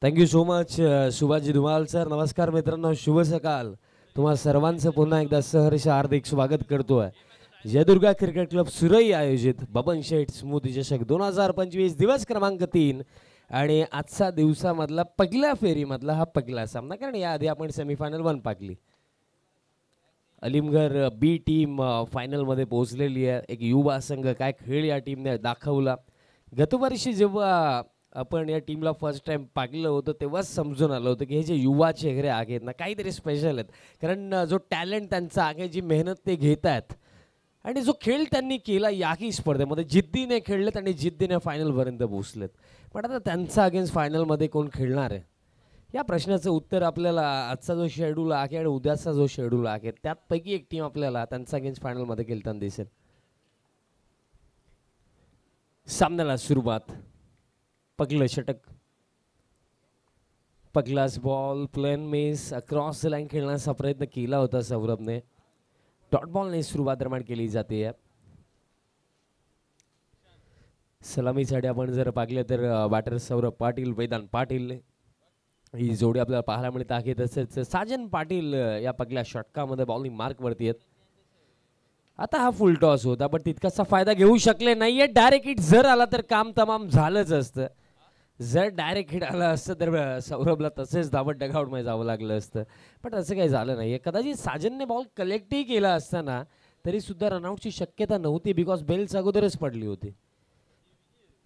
Thank you so much Subhashji Dhumal sir. नमस्कार मित्रांनो, शुभ सकाळ. तुम्हा सर्वांचं पुन्हा एकदा सहर्ष हार्दिक स्वागत करतोय जयदुर्गा क्रिकेट क्लब सुरई आयोजित बबन शेठ स्मृती चषक 2025 दिवस क्रमांक 3 आणि आजचा दिवसामधला पहिल्या फेरीमधला हा पहिला सामना. कारण याआधी आपण सेमीफायनल 1 पाकली. अलीमगढ़ बी टीम फायनलमध्ये पोहोचलेली आहे. एक युवा संघ काय खेळ या टीमने दाखवला. गतवर्षी जेव्हा आपण या टीमला फर्स्ट टाइम पाहिलं होतं तेव्हाच समजून आलं होतं की हे जे युवा चेहरे आहेत ना काहीतरी स्पेशल आहेत. कारण जो टॅलेंट त्यांचा आहे, जी मेहनत ते घेत आहेत आणि जो खेळ त्यांनी केला याही स्पर्धेमध्ये जिद्दीने खेळलेत आणि जिद्दीने फायनलपर्यंत पोहोचलेत. पण आता त्यांचा अगेन्स्ट फायनलमध्ये कोण खेळणार आहे या प्रश्नाचं उत्तर आपल्याला आजचा जो शेड्यूल आहे आणि उद्याचा जो शेड्यूल आहे त्यापैकी एक टीम आपल्याला त्यांचा अगेन्स्ट फायनलमध्ये खेळताना दिसेल. सामन्याला सुरुवात. पहिलं षटक. पहिलाच ball plain miss. Across the line खेळण्याचा प्रयत्न केला होता सौरभने. डॉट बॉलने सुरुवात दरम्यान केली जाते. सलामीसाठी आपण जर पाहिलं तर बॅटर सौरभ पाटील, वेदांत पाटील ही जोडी आपल्याला पाहायला मिळत आहे. तसेच साजन पाटील या पहिल्या षटकामध्ये बॉलिंग मार्कवरती आहेत. आता हा फुल टॉस होता पण तितकासा फायदा घेऊ शकले नाहीये. डायरेक्ट हिट जर आला तर काम तमाम झालंच असतं. जर डायरेक्ट हिट आला असतं तर सौरभला तसेच धावत डगआउटमध्ये जावं लागलं असतं. पण तसं काही झालं नाहीये. कदाचित साजनने बॉल कलेक्टही केला असताना तरी सुद्धा रनआउटची शक्यता नव्हती बिकॉज बेल्स अगोदरच पडली होती.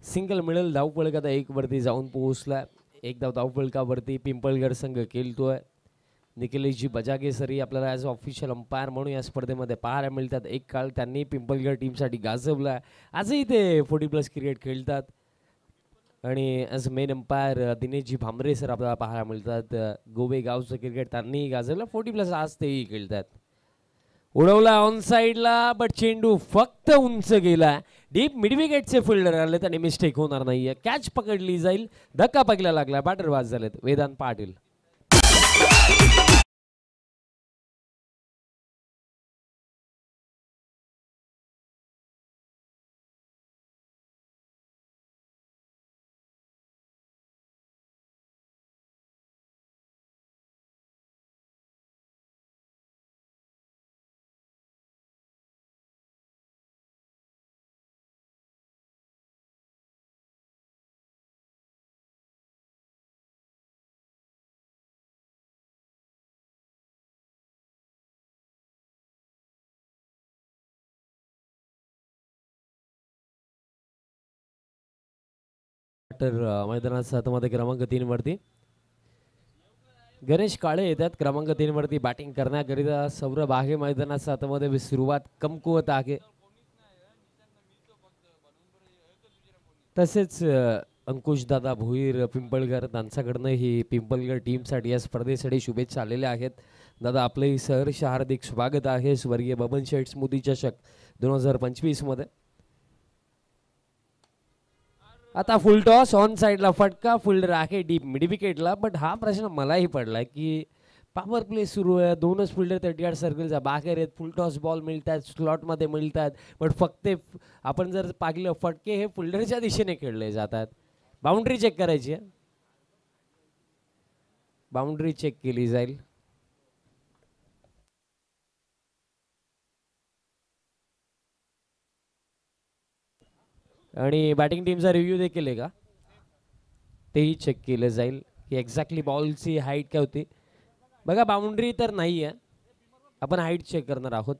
सिंगल मिळेल. धावफलक आता 1 वरती जाऊन पोहोचला. एक धाव धावफलकावरती पिंपळगड संघ खेळतोय. निखिलेशजी बजागेसरी आपल्याला ॲज ऑफिशियल अंपायर म्हणून या स्पर्धेमध्ये पाहायला मिळतात. एक काळ त्यांनी पिंपळगड टीमसाठी गाजवला. आजही ते 40+ क्रिकेट खेळतात आणि as main umpire दिनेशजी Bhambare sir आपल्याला पाहायला मिळतात. गोवे गावचं क्रिकेट त्यांनीही गाजवलं. 40+ आज तेही खेळतात. उडवला ऑन साईडला बट चेंडू फक्त उंच गेला. डीप मिडविकेटचे फिल्डर आले आणि मिस्टेक होणार नाहीये. कॅच पकडली जाईल. धक्का पकला लागला. बॅटर बाद झालेत. वेदांत पाटील. मैदानात हातामध्ये क्रमांक 3 वरती गणेश काळे येतात. क्रमांक 3 वरती बॅटिंग करण्याकरिता सौरभ आहे मैदानात हातामध्ये. सुरुवात कमकुवत आहे. तसेच अंकुश दादा भोईर पिंपळगर त्यांच्याकडनं ही पिंपळगड टीमसाठी या स्पर्धेसाठी शुभेच्छा आलेल्या आहेत. दादा आपलंही सहर्ष हार्दिक स्वागत आहे स्वर्गीय बबन शेठ स्मृती चषक 2025 मध्ये. आता फुल टॉस ऑन साइडला फटका. फिल्डर आहे डीप मिड विकेटला. बट हा प्रश्न मलाही पडला की पॉवर प्ले सुरू आहे. 2च फिल्डर 30 सर्कलचा बाहेर आहेत. फुल टॉस बॉल मिळतात. स्लॉटमध्ये मिळतात. बट फक्त आपण जर पाहिलं फटके हे फिल्डरच्या दिशेने खेळले जातात. बाउंड्री चेक करायची आहे. बाउंड्री चेक केली जाईल. आणि बॅटिंग टीमचा रिव्ह्यू देखील आहे का तेही चेक केलं जाईल की एक्झॅक्टली बॉलची हाईट काय होती. बघा बाउंड्री तर नाही आहे. आपण हाईट चेक करणार आहोत.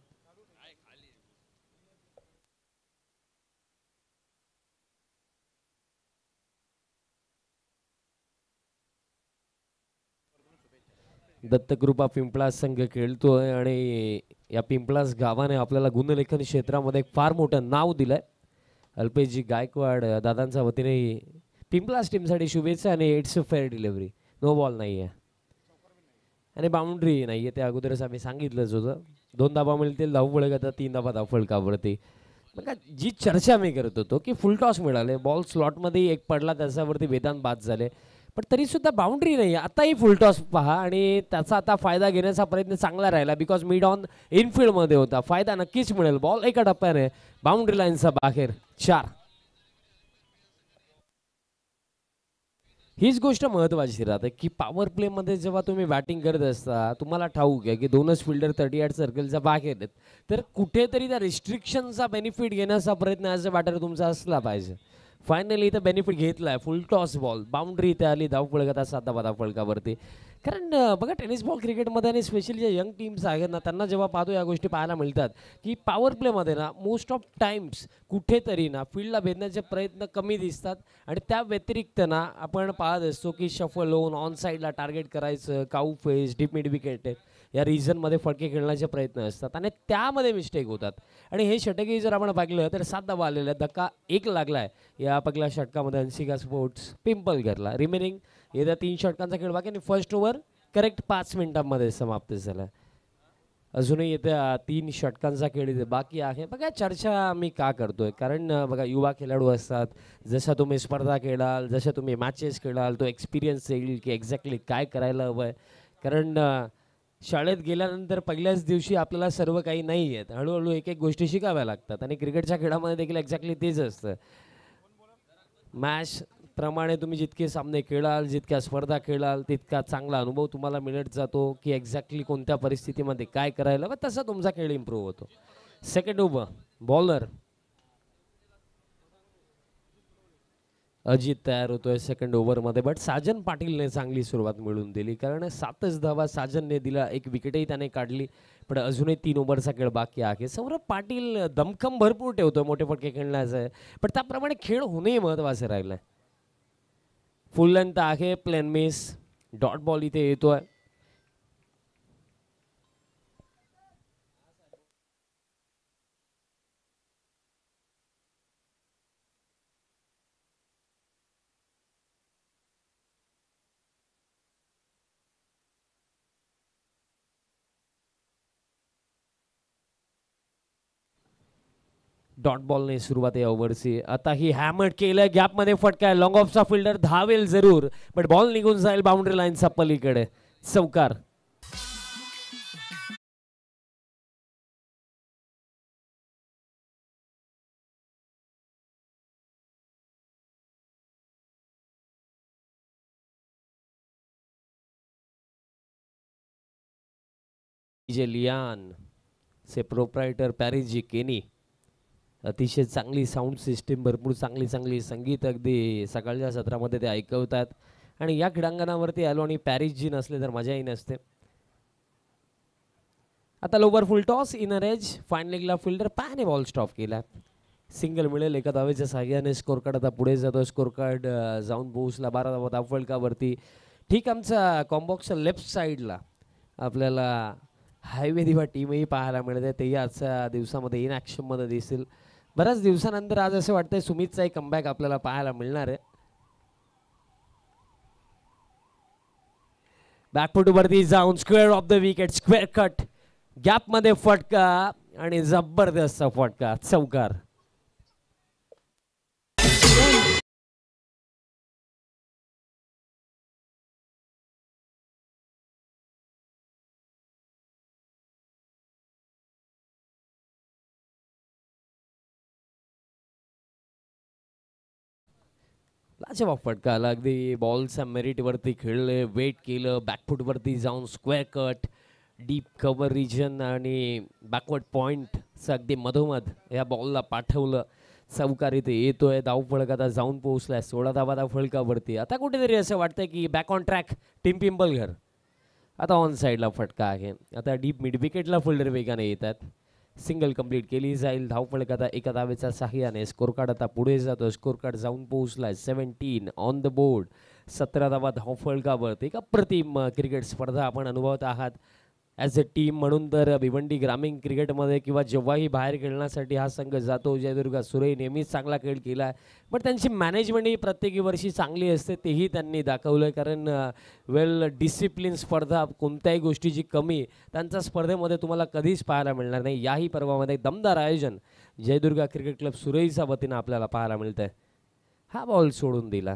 दत्तकृपा पिंपळास संघ खेळतोय आणि या पिंपळास गावाने आपल्याला गुणलेखन क्षेत्रामध्ये फार मोठं नाव दिलंय. अल्पेशजी गायकवाड दादांच्या वतीने पिंपलास टीमसाठी शुभेच्छा. आणि it's a fair delivery. No ball नाही आहे आणि बाउंड्री नाही आहे. त्या अगोदरच आम्ही सांगितलंच होतं. 2 धाबा मिळतील धावफलक आता 3 धाबा धावफलकावरती. बघा जी चर्चा मी करत होतो की फुल टॉस मिळाले. बॉल स्लॉटमध्ये एक पडला त्याच्यावरती वेदांत बाद झाले. पण तरी सुद्धा बाउंड्री नाही. आताही फुल टॉस पहा आणि त्याचा आता फायदा घेण्याचा प्रयत्न चांगला राहिला बिकॉज मिड ऑन इनफिल्डमध्ये होता. फायदा नक्कीच मिळेल. बॉल एका टप्प्याने बाउंड्री लाईनचा बाहेर. 4. हीच गोष्ट महत्त्वाची राहते की पॉवर प्लेमध्ये जेव्हा तुम्ही बॅटिंग करत असता तुम्हाला ठाऊक आहे की दोनच फिल्डर 38 सर्कलच्या बाहेर आहेत, तर कुठेतरी त्या रिस्ट्रिक्शनचा बेनिफिट घेण्याचा प्रयत्न ॲज अ बॅटर तुमचा असला पाहिजे. फायनली इथं बेनिफिट घेतलाय, फुल टॉस बॉल, बाउंड्री इथे आली, धावफलकात 7 धावा धावफलकावरती. कारण बघा टेनिस बॉल क्रिकेटमध्ये आणि स्पेशली जे यंग टीम्स आहेत ना त्यांना जेव्हा पाहतो या गोष्टी पाहायला मिळतात की पॉवर प्लेमध्ये ना मोस्ट ऑफ टाइम्स कुठेतरी ना फील्डला भेदण्याचे प्रयत्न कमी दिसतात आणि त्या व्यतिरिक्त ना आपण पाहत असतो की शफल होऊन ऑन साईडला टार्गेट करायचं, काऊ फेस, डीप मिड विकेट या रिजनमध्ये फटके खेळण्याचे प्रयत्न असतात आणि त्यामध्ये मिस्टेक होतात. आणि हे षटकही जर आपण पाहिलं तर 7 धावा आलेल्या, धक्का 1 लागलाय या पहिल्या षटकामध्ये अंशिका स्पोर्ट्स पिंपलघरला. रिमेनिंग येत्या 3 षटकांचा खेळ बाकी आणि फर्स्ट ओव्हर करेक्ट 5 मिनिटांमध्ये समाप्त झाला. अजूनही येत्या 3 षटकांचा खेळ बाकी आहे. बघा चर्चा मी का करतोय, कारण बघा युवा खेळाडू असतात, जसं तुम्ही स्पर्धा खेळाल, जसं तुम्ही मॅचेस खेळाल, तो एक्सपिरियन्स येईल की एक्झॅक्टली काय करायला हवं आहे. कारण शाळेत गेल्यानंतर पहिल्याच दिवशी आपल्याला सर्व काही नाही आहेत, हळूहळू एक एक गोष्टी शिकाव्या लागतात आणि क्रिकेटच्या खेळामध्ये देखील एक्झॅक्टली तेच असतं. मॅच प्रमाणे तुम्ही जितके सामने खेळाल, जितक्या स्पर्धा खेळाल, तितका चांगला अनुभव तुम्हाला मिळत जातो की एक्झॅक्टली कोणत्या परिस्थितीमध्ये काय करायला हवं, तसा तुमचा खेळ इम्प्रूव्ह होतो. सेकंड ओव्हर बॉलर अजित तयार होतोय सेकंड ओव्हरमध्ये, बट साजन पाटीलने चांगली सुरुवात मिळवून दिली, कारण 7च धावा साजनने दिला, एक विकेटही त्याने काढली. पण अजूनही 3 ओव्हरचा खेळ बाकी आहे. सौरभ पाटील दमखम भरपूर ठेवतोय मोठे फटके खेळण्याचं आहे, पण त्याप्रमाणे खेळ होणंही महत्त्वाचं राहिलं. फुल लेंथ आहे, प्लेन मिस, डॉट बॉल इथे येतोय. डॉट बॉलने सुरुवात आहे ओव्हरची. आता ही हॅमर्ड केलं, गॅपमध्ये फटका आहे, लॉंग ऑफचा फिल्डर धावेल जरूर, बट बॉल निघून जाईल बाउंड्री लाईनचा पलीकडे. चौकार. जे लियान से प्रोप्रायटर पॅरिस जी केनी, अतिशय चांगली साऊंड सिस्टीम, भरपूर चांगली चांगली संगीत अगदी सकाळच्या सत्रामध्ये ते ऐकवतात. आणि या क्रीडांगणावरती आलो आणि पॅरिस जी नसले तर मजाही नसते. आता lower full toss inner edge, फायनलिंगला फिल्डर पॅने बॉल स्टॉप केला. सिंगल मिळेल एका धावेच्या सहाय्याने. स्कोर कार्ड आता पुढे जातो, स्कोर कार्ड जाऊन पोहोचला 12 धावा धावफलकावरती. ठीक, आमचा कॉम्बॉक्सच्या लेफ्ट साईडला आपल्याला हायवे दिवा टीमही पाहायला मिळते, तेही आजच्या दिवसामध्ये इन ॲक्शनमध्ये दिसेल. बऱ्याच दिवसानंतर आज असं वाटतंय सुमितचाही कमबॅक आपल्याला पाहायला मिळणार आहे. बॅकफुटवरती जाऊन square off the wicket, square cut, गॅपमध्ये फटका आणि जबरदस्त फटका, चौकार. लाजवाब फटका आला, अगदी बॉलच्या मेरिटवरती खेळले, वेट केलं, बॅकफुटवरती जाऊन square cut, deep cover region आणि बॅकवर्ड पॉईंटचं अगदी मधोमध या बॉलला पाठवलं. चौकार इथे येतोय. धावफलक आता जाऊन पोहोचलाय 16 धावा धावफलकावरती. आता कुठेतरी असं वाटतंय की बॅक ऑन ट्रॅक टीम पिंपलघर. आता ऑन साईडला फटका आहे. आता डीप मिड विकेटला फिल्डर वेगाने येतात. सिंगल कंप्लीट केली जाईल. धावफलक आता एका धावेच्या सहाय्याने. स्कोर कार्ड आता पुढे जातो. स्कोर कार्ड जाऊन पोहोचलाय 17 ऑन द बोर्ड. 17 धावा धावफलकावरती. एक अप्रतिम क्रिकेट स्पर्धा आपण अनुभवत आहात ॲज अ टीम म्हणून. तर भिवंडी ग्रामीण क्रिकेटमध्ये किंवा जेव्हाही बाहेर खेळण्यासाठी हा संघ जातो, जयदुर्गा सुरे नेहमीच चांगला खेळ केला आहे, पण त्यांची मॅनेजमेंट ही प्रत्येकी वर्षी चांगली असते, तेही त्यांनी दाखवलं आहे. कारण वेल डिसिप्लिन स्पर्धा, कोणत्याही गोष्टीची कमी त्यांच्या स्पर्धेमध्ये तुम्हाला कधीच पाहायला मिळणार नाही. याही पर्वामध्ये दमदार आयोजन जयदुर्गा क्रिकेट क्लब सुरईच्या वतीनं आपल्याला पाहायला मिळतं आहे. हा बॉल सोडून दिला.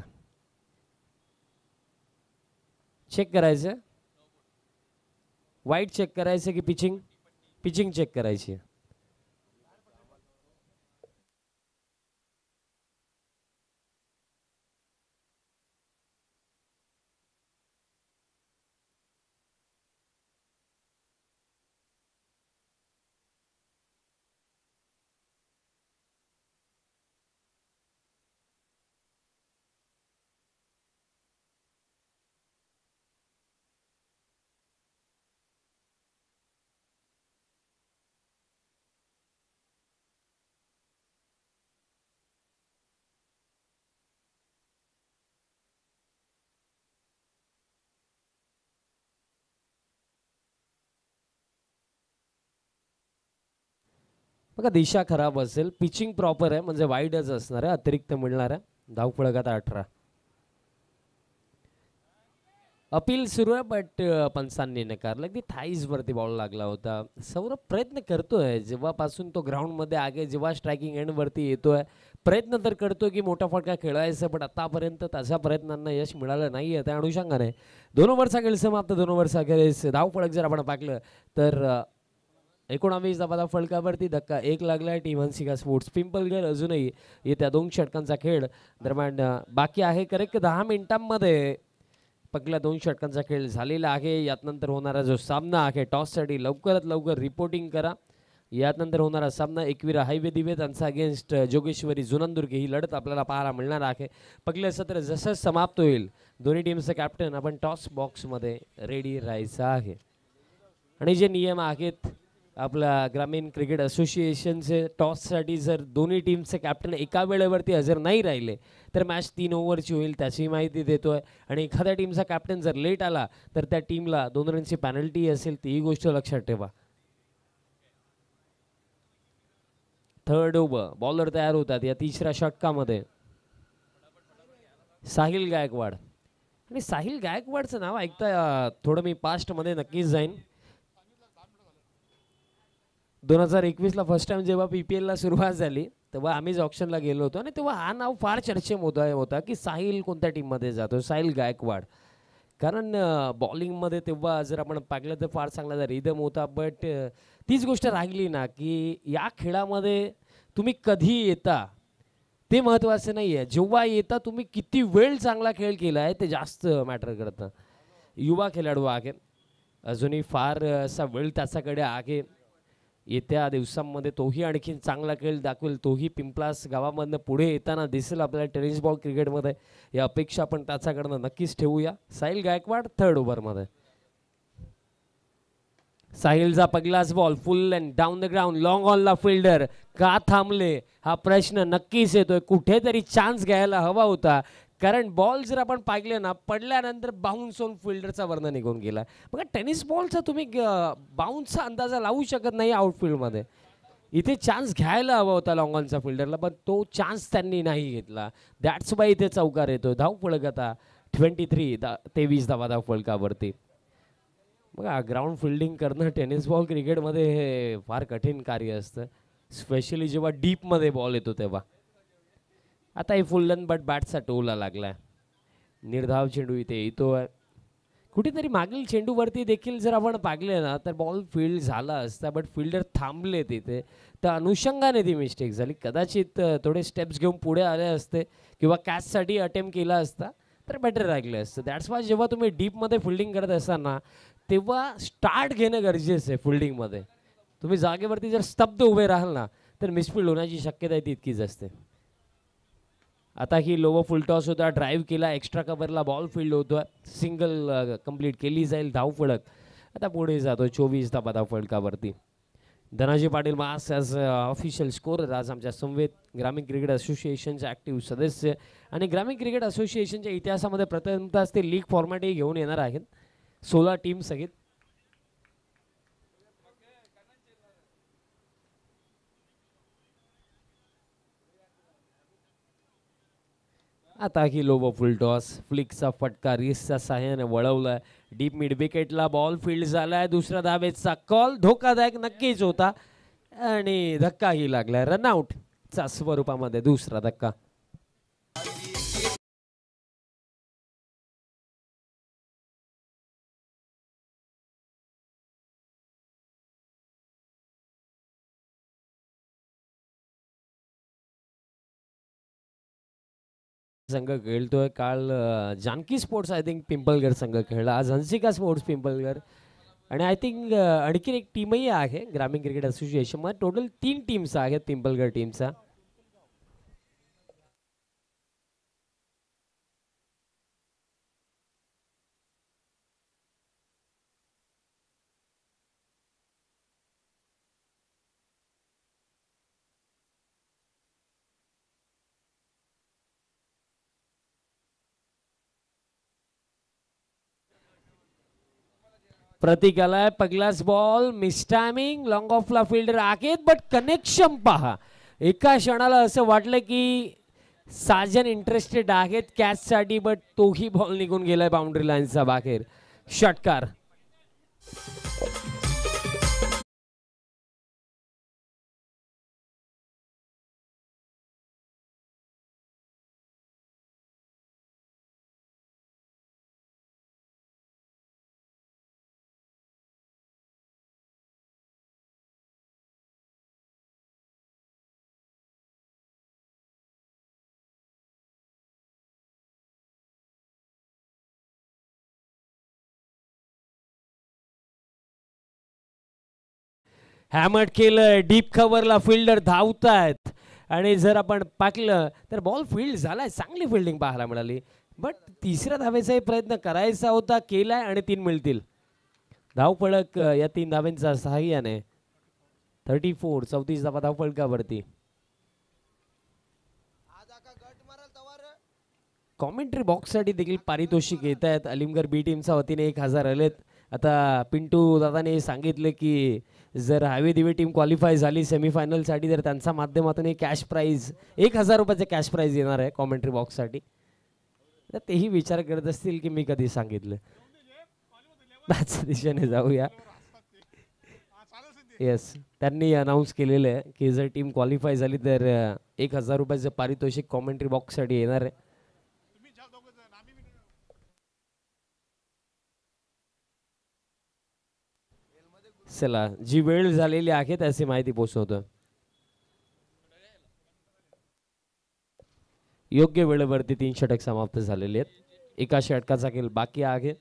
चेक करायचं, वाईट चेक करायचं की पिचिंग? पिचिंग चेक करायची. बघा दिशा खराब असेल, पिचिंग प्रॉपर आहे म्हणजे वाईडच असणार आहे, अतिरिक्त मिळणार आहे. धावफलक आता 18. अपील सुरू आहे बट पंचांनी नकारलं. अगदी थाईज वरती बॉल लागला होता. सौरभ प्रयत्न करतोय जेव्हापासून तो ग्राउंडमध्ये आगे, जेव्हा स्ट्रायकिंग एंडवरती येतोय प्रयत्न तर करतोय की मोठा फटका खेळायचा, पण आतापर्यंत त्याच्या प्रयत्नांना यश मिळालं नाही आहे. त्या अनुषंगाने 2 ओव्हरचा खेळ समाप्त. 2 ओव्हरचा अखेरीस धावफलक जर आपण पाहिलं तर 19 धावा फलकावरती धक्का 1 लागलाय. टीम हंसिका स्पोर्ट्स पिंपलगर अजूनही येत्या 2 षटकांचा खेळ दरम्यान बाकी आहे. करेक्ट 10 मिनिटांमध्ये पहिल्या 2 षटकांचा खेळ झालेला आहे. यातनंतर होणारा जो सामना आहे टॉससाठी लवकरात लवकर रिपोर्टिंग करा. यातनंतर होणारा सामना एकविरा हायवे दिवे त्यांचा अगेन्स्ट जोगेश्वरी जुनंदुर्ग ही लढत आपल्याला पाहायला मिळणार आहे. पहिलं सत्र जसं समाप्त होईल दोन्ही टीमचं कॅप्टन आपण टॉस बॉक्समध्ये रेडी राहायचं आहे. आणि जे नियम आहेत आपल्या ग्रामीण क्रिकेट असोसिएशनचे टॉससाठी जर दोन्ही टीमचे कॅप्टन एका वेळेवरती हजर नाही राहिले तर मॅच 3 ओव्हरची होईल त्याची माहिती देतोय. आणि एखाद्या टीमचा कॅप्टन जर लेट आला तर त्या टीमला 2 रनची पॅनल्टी असेल, ती गोष्ट लक्षात ठेवा. थर्ड ओव्हर बॉलर तयार होतात या तिसऱ्या षटकामध्ये. साहिल गायकवाड. आणि साहिल गायकवाडचं नाव ऐकता थोडं मी पास्टमध्ये नक्कीच जाईन. 2021ला फर्स्ट टाइम जेव्हा PPLला सुरुवात झाली तेव्हा आम्हीच ऑप्शनला गेलो होतो आणि तेव्हा हा नाव फार चर्चेमध्ये होता की साहिल कोणत्या टीममध्ये जातो, साहिल गायकवाड. कारण बॉलिंगमध्ये तेव्हा जर आपण पाहिलं तर फार चांगला रिदम होता. बट तीच गोष्ट राहिली ना की या खेळामध्ये तुम्ही कधी येता ते महत्त्वाचं नाही आहे, जेव्हा येता तुम्ही किती वेळ चांगला खेळ केला आहे ते जास्त मॅटर करतं. युवा खेळाडू आहे, अजूनही फार असा वेळ त्याच्याकडे आहे. येत्या दिवसांमध्ये तोही आणखीन चांगला खेळ दाखवेल, तोही पिंपलास गावामधनं पुढे येताना दिसेल आपल्याला टेनिस बॉल क्रिकेटमध्ये. या अपेक्षा आपण त्याच्याकडनं नक्कीच ठेवूया. साहिल गायकवाड थर्ड ओव्हरमध्ये. साहिलचा पहिलाच ball full and down the ground, long ऑनला फिल्डर का थांबले हा प्रश्न नक्कीच येतोय. कुठेतरी चान्स घ्यायला हवा होता, कारण बॉल जर आपण पाहिले ना पडल्यानंतर बाउन्स होऊन फिल्डरचा वर्ण निघून गेला. बघा टेनिस बॉलचा तुम्ही बाउन्सचा अंदाजा लावू शकत नाही आउटफील्डमध्ये. इथे चान्स घ्यायला हवा होता लॉंग ऑनचा फिल्डरला, पण तो चान्स त्यांनी नाही घेतला. दॅट्स वाय इथे चौकार येतो. धावफलक आता 23 धावा धावफलकावरती. बघा ग्राउंड फिल्डिंग करणं टेनिस बॉल क्रिकेटमध्ये हे फार कठीण कार्य असतं, स्पेशली जेव्हा डीपमध्ये बॉल येतो तेव्हा. आता हे फुल्लन बट बॅटचा टोला लागलाय. निर्धाव चेंडू इथे येतोय. कुठेतरी मागील चेंडूवरती देखील जर आपण पाहिले ना तर बॉल फील्ड झाला असता, बट फिल्डर थांबले तिथे, त्या अनुषंगाने ती मिस्टेक झाली. कदाचित थोडे स्टेप्स घेऊन पुढे आले असते किंवा कॅचसाठी अटेम्प्ट केला असता तर बेटर राहिलं असतं. दॅट्स वाय जेव्हा तुम्ही डीपमध्ये फिल्डिंग करत असताना तेव्हा स्टार्ट घेणं गरजेचं आहे. फिल्डिंगमध्ये तुम्ही जागेवरती जर स्तब्ध उभे राहाल ना तर मिसफिल्ड होण्याची शक्यता आहे तितकीच असते. आता ही लोवर फुल टॉस होता, ड्राईव्ह केला, एक्स्ट्रा कव्हरला बॉल फील्ड होतोय, सिंगल कंप्लीट केली जाईल. धावफलक आता पुढे जातो 24 धावा धावफलकावरती. धनाजी पाटील मास ॲज ऑफिशियल स्कोरर आज आमच्या समवेत ग्रामीण क्रिकेट असोसिएशनचे ॲक्टिव्ह सदस्य आणि ग्रामीण क्रिकेट असोसिएशनच्या इतिहासामध्ये प्रथमतःच ते लीग फॉर्मॅटही घेऊन येणार आहेत 16 टीम सहित. आता ही लोबो फुल टॉस, फ्लिकचा फटका रिसच्या साह्याने वळवलाय. डीप मिड विकेटला बॉल फील्ड झालाय. दुसरा धावेचा कॉल धोकादायक नक्कीच होता आणि धक्काही लागलाय. रनआउटच्या स्वरूपामध्ये दुसरा धक्का. संघ खेळतोय काल जानकी स्पोर्ट्स आय थिंक पिंपलगड संघ खेळला, आज हंसिका स्पोर्ट्स पिंपलगड. आणि आय थिंक आणखीन एक टीमही आहे ग्रामीण क्रिकेट असोसिएशन मध्ये. टोटल 3 टीम्स आहेत पिंपलगड टीमचा. प्रतीक आलाय, पहिलाच बॉल मिस टायमिंग, लॉंग ऑफला फिल्डर आहेत बट कनेक्शन पहा. एका क्षणाला असं वाटलं की साजन इंटरेस्टेड आहेत कॅच साठी, बट तोही बॉल निघून गेलाय बाउंड्री लाईनचा बाहेर. षटकार. हॅमर्ड केलं, डीप कव्हरला फिल्डर धावतायत आणि जर आपण पाकलं तर बॉल फील्ड झालाय, चांगली फिल्डिंग पाहायला मिळाली. बट तिसऱ्या धावेचा प्रयत्न करायचा होता, केलाय आणि 3 मिळतील. धावफलक या 3 धाव्यांचा सहाय्याने 34 34 धावा धावफलकावरती. कॉमेंट्री बॉक्स साठी देखील पारितोषिक येत आहेत. अलिमगड बी टीमच्या वतीने 1000 आलेत. आता पिंटू दादाने सांगितले की जर हायवे दिवे टीम क्वालिफाय झाली सेमीफायनल साठी तर त्यांच्या माध्यमातून एक कॅश प्राइज 1000 रुपयाचे कॅश प्राइज येणार आहे कॉमेंट्री बॉक्स साठी. तर तेही विचार करत असतील की मी कधी सांगितलं. त्याच दिशेने जाऊया. येस, त्यांनी अनाऊन्स केलेलं आहे की जर टीम क्वालिफाय झाली तर 1000 रुपयाचं पारितोषिक कॉमेंट्री बॉक्स साठी येणार आहे. चला, जी वेळ झालेली आहे त्याची माहिती पोहोचवतो. योग्य वेळेवरती 3 षटक समाप्त झालेले आहेत. एका षटकाचा खेळ बाकी आहे.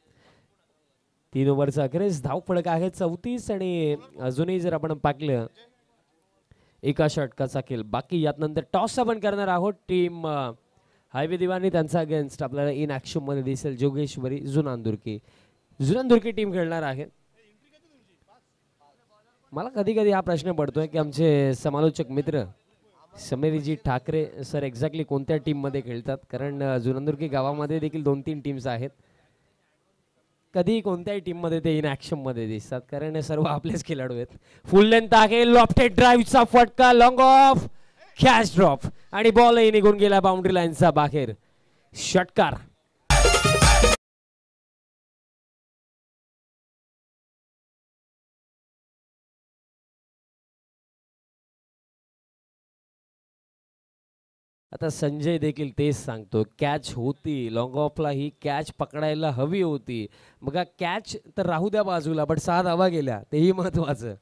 3 ओव्हरचा अखेरीस धावफलक आहे 34 आणि अजूनही जर आपण पाहिलं एका षटकाचा खेळ बाकी. यात नंतर टॉस आपण करणार आहोत. टीम हायवे दिवानी त्यांचा अगेन्स्ट आपल्याला इन ऍक्शन मध्ये दिसेल जोगेश्वरी जुनांदुर्की टीम खेळणार आहे. मला कधी कधी हा प्रश्न पडतोय की आमचे समालोचक मित्र समीरजी ठाकरे सर एक्झॅक्टली कोणत्या टीम मध्ये खेळतात, कारण जुनांदुर्की गावामध्ये देखील 2-3 टीम्स आहेत. कधी कोणत्याही टीम मध्ये ते इन ऍक्शन मध्ये दिसतात, कारण हे सर्व आपलेच खेळाडू आहेत. फुल लेंथ आहे, लॉफ्टेड ड्राईव्हचा फटका, लॉंग ऑफ, कॅच ड्रॉप आणि बॉलही निघून गेला बाउंड्री लाईनचा बाहेर. षटकार. आता संजय देखील तेच सांगतो, कॅच होती, लॉंग ऑफला ही कॅच पकडायला हवी होती. बघा कॅच तर राहू द्या बाजूला, बट 6 धावा गेल्या तेही महत्वाचं.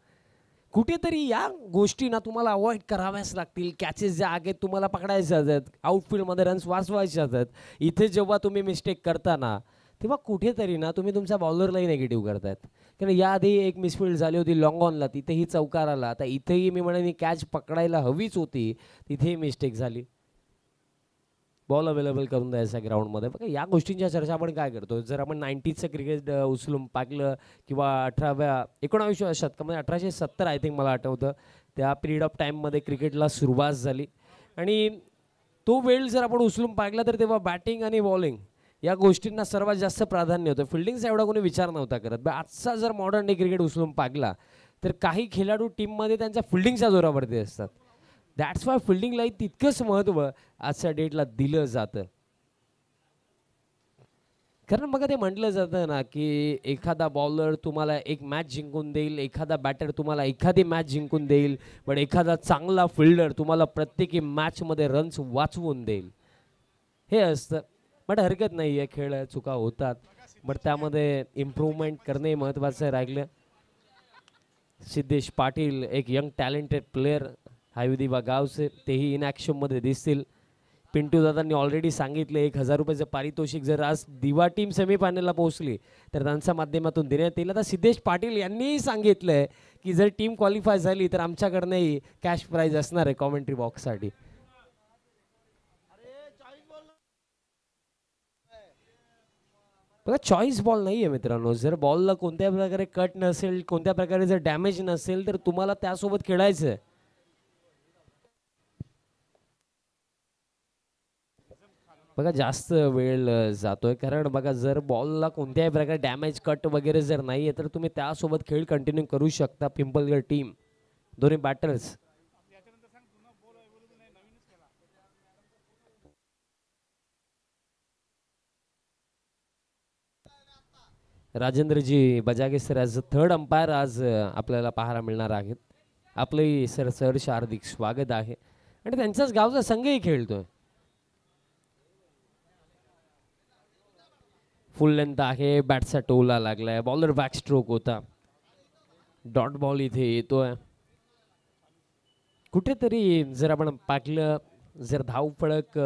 कुठेतरी या गोष्टी ना तुम्हाला अवॉइड कराव्याच लागतील. कॅचेस ज्या आहेत तुम्हाला पकडायच्या आहेत, आउटफील्डमध्ये रन्स वाचवायचे आहेत. इथे जेव्हा तुम्ही मिस्टेक करता ना तेव्हा कुठेतरी ना तुम्ही तुमच्या बॉलरलाही निगेटिव्ह करतायत. कारण याआधी एक मिसफील्ड झाली होती लॉंग ऑनला, तिथेही चौकार आला. आता इथेही मी म्हणेन कॅच पकडायला हवीच होती, तिथेही मिस्टेक झाली. बॉल अवेलेबल करून द्यायचा ग्राउंडमध्ये. बघा या गोष्टींच्या चर्चा आपण काय करतो, जर आपण 90चं क्रिकेट उचलून पाहिलं किंवा 19व्या शतकामध्ये 1870 आय थिंक मला आठवतं त्या पिरियड ऑफ टाईममध्ये क्रिकेटला सुरुवात झाली. आणि तो वेळ जर आपण उचलून पाहिला तर तेव्हा बॅटिंग आणि बॉलिंग या गोष्टींना सर्वात जास्त प्राधान्य होतं. फिल्डिंगचा एवढा कोणी विचार नव्हता करत. आजचा जर मॉडर्न डे क्रिकेट उचलून पाहिला तर काही खेळाडू टीममध्ये त्यांच्या फिल्डिंगच्या जोरावरती असतात. दॅट्स वाय फिल्डिंगलाही तितकंच महत्त्व आजच्या डेटला दिलं जातं. कारण बघा ते म्हटलं जातं ना की एखादा बॉलर तुम्हाला एक मॅच जिंकून देईल, एखादा बॅटर तुम्हाला एखादी मॅच जिंकून देईल, पण एखादा चांगला फिल्डर तुम्हाला प्रत्येकी मॅचमध्ये रन्स वाचवून देईल. हे असतं. बट हरकत नाही आहे, खेळ चुका होतात, बट त्यामध्ये इम्प्रूव्हमेंट करणे महत्त्वाचं राहिलं. सिद्धेश पाटील एक यंग टॅलेंटेड प्लेयर हायवेदिवा गावचे, तेही इन ॲक्शनमध्ये दिसतील. पिंटू दादांनी ऑलरेडी सांगितले 1000 रुपयाचं पारितोषिक जर आज दिवा टीम सेमीफायनलला पोहोचली तर त्यांच्या माध्यमातून देण्यात येईल. आता सिद्धेश पाटील यांनीही सांगितलंय की जर टीम क्वालिफाय झाली तर आमच्याकडनंही कॅश प्राइज असणार आहे कॉमेंट्री बॉक्ससाठी. बघा चॉईस बॉल नाही आहे मित्रांनो. जर बॉलला कोणत्या प्रकारे कट नसेल, कोणत्या प्रकारे जर डॅमेज नसेल तर तुम्हाला त्यासोबत खेळायचं आहे. बघा जास्त वेळ जातोय, कारण बघा जर बॉलला कोणत्याही प्रकारे डॅमेज कट वगैरे जर नाही आहे तर तुम्ही त्यासोबत खेळ कंटिन्यू करू शकता. पिंपलगड टीम दोन्ही बॅटर्स. राजेंद्रजी Bajage sir as a third umpire आज आपल्याला पाहायला मिळणार आहेत. आपलंही सर सहर्ष हार्दिक स्वागत आहे आणि त्यांच्याच गावचा संघही खेळतोय. फुल लेंथ आहे, बॅटचा टोला लागलाय, बॉलर बॅक स्ट्रोक होता, डॉट बॉल इथे येतोय. कुठेतरी जर आपण पाहिलं जर धावफळक